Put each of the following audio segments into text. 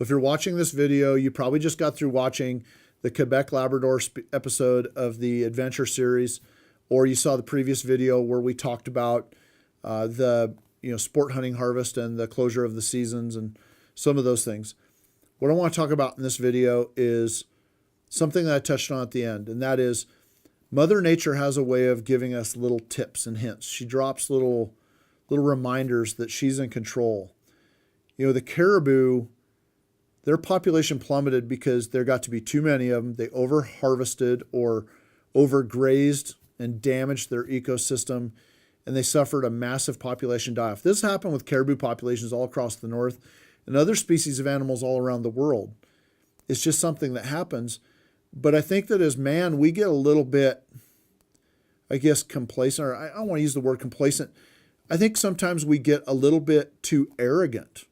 If you're watching this video, you probably just got through watching the Quebec Labrador episode of the Adventure series, or you saw the previous video where we talked about the sport hunting harvest and the closure of the seasons and some of those things. What I want to talk about in this video is something that I touched on at the end, and that is Mother Nature has a way of giving us little tips and hints. She drops little reminders that she's in control. The caribou, their population plummeted because there got to be too many of them. They over-harvested or overgrazed and damaged their ecosystem, and they suffered a massive population die-off. This happened with caribou populations all across the north and other species of animals all around the world. It's just something that happens. But I think that as man, we get a little bit, complacent, or I don't want to use the word complacent. I think sometimes we get a little bit too arrogant.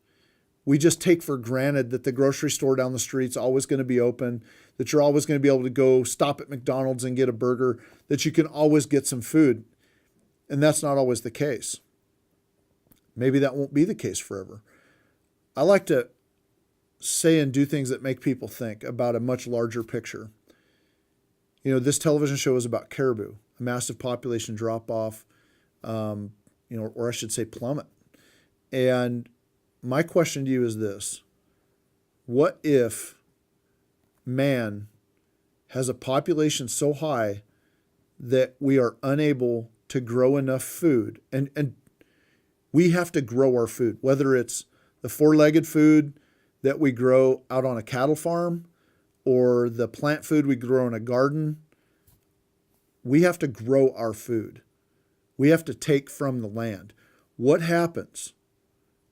We just take for granted that the grocery store down the street's always going to be open, that you're always going to be able to go stop at McDonald's and get a burger, that you can always get some food. And that's not always the case. Maybe that won't be the case forever. I like to say and do things that make people think about a much larger picture. This television show is about caribou, a massive population drop-off, or I should say plummet. And my question to you is this: what if man has a population so high that we are unable to grow enough food, and we have to grow our food, whether it's the four-legged food that we grow out on a cattle farm or the plant food we grow in a garden? We have to grow our food. We have to take from the land. What happens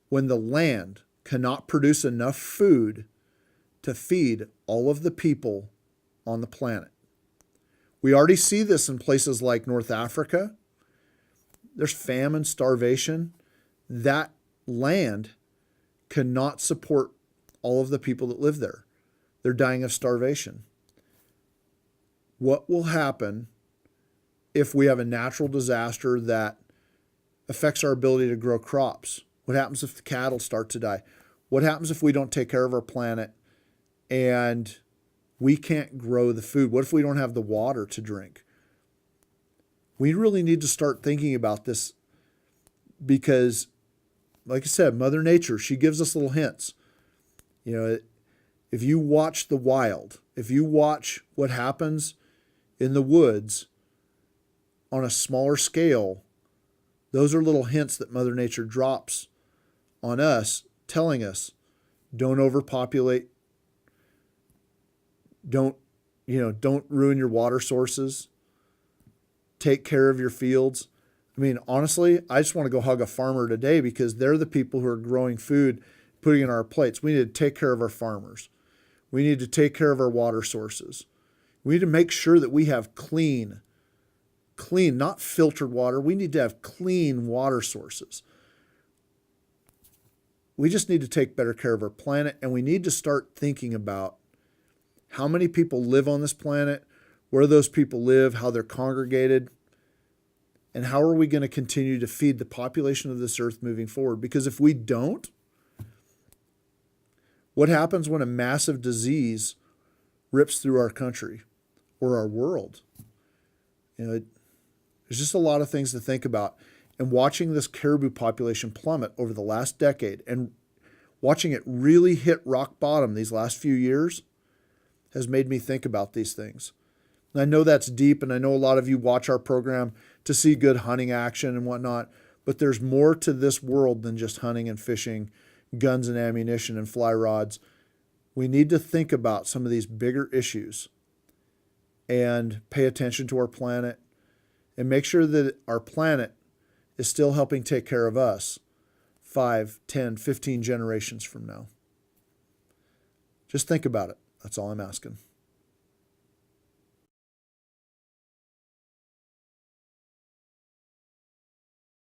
when the land cannot produce enough food to feed all of the people on the planet? We already see this in places like North Africa. There's famine, starvation. That land cannot support all of the people that live there. They're dying of starvation. What will happen if we have a natural disaster that affects our ability to grow crops? What happens if the cattle start to die? What happens if we don't take care of our planet and we can't grow the food? What if we don't have the water to drink? We really need to start thinking about this because, like I said, Mother Nature, she gives us little hints. If you watch the wild, if you watch what happens in the woods on a smaller scale, those are little hints that Mother Nature drops on us, telling us, don't overpopulate. Don't ruin your water sources. Take care of your fields. Honestly, I just want to go hug a farmer today because they're the people who are growing food, putting it in our plates. We need to take care of our farmers. We need to take care of our water sources. We need to make sure that we have clean, not filtered water. We need to have clean water sources. We just need to take better care of our planet, and we need to start thinking about how many people live on this planet, where those people live, how they're congregated, and how are we going to continue to feed the population of this earth moving forward? Because if we don't, what happens when a massive disease rips through our country or our world? There's just a lot of things to think about. And watching this caribou population plummet over the last decade and watching it really hit rock bottom these last few years has made me think about these things. And I know that's deep, and I know a lot of you watch our program to see good hunting action and whatnot, but there's more to this world than just hunting and fishing, guns and ammunition and fly rods. We need to think about some of these bigger issues and pay attention to our planet and make sure that our planet is still helping take care of us 5, 10, 15 generations from now. Just think about it. That's all I'm asking.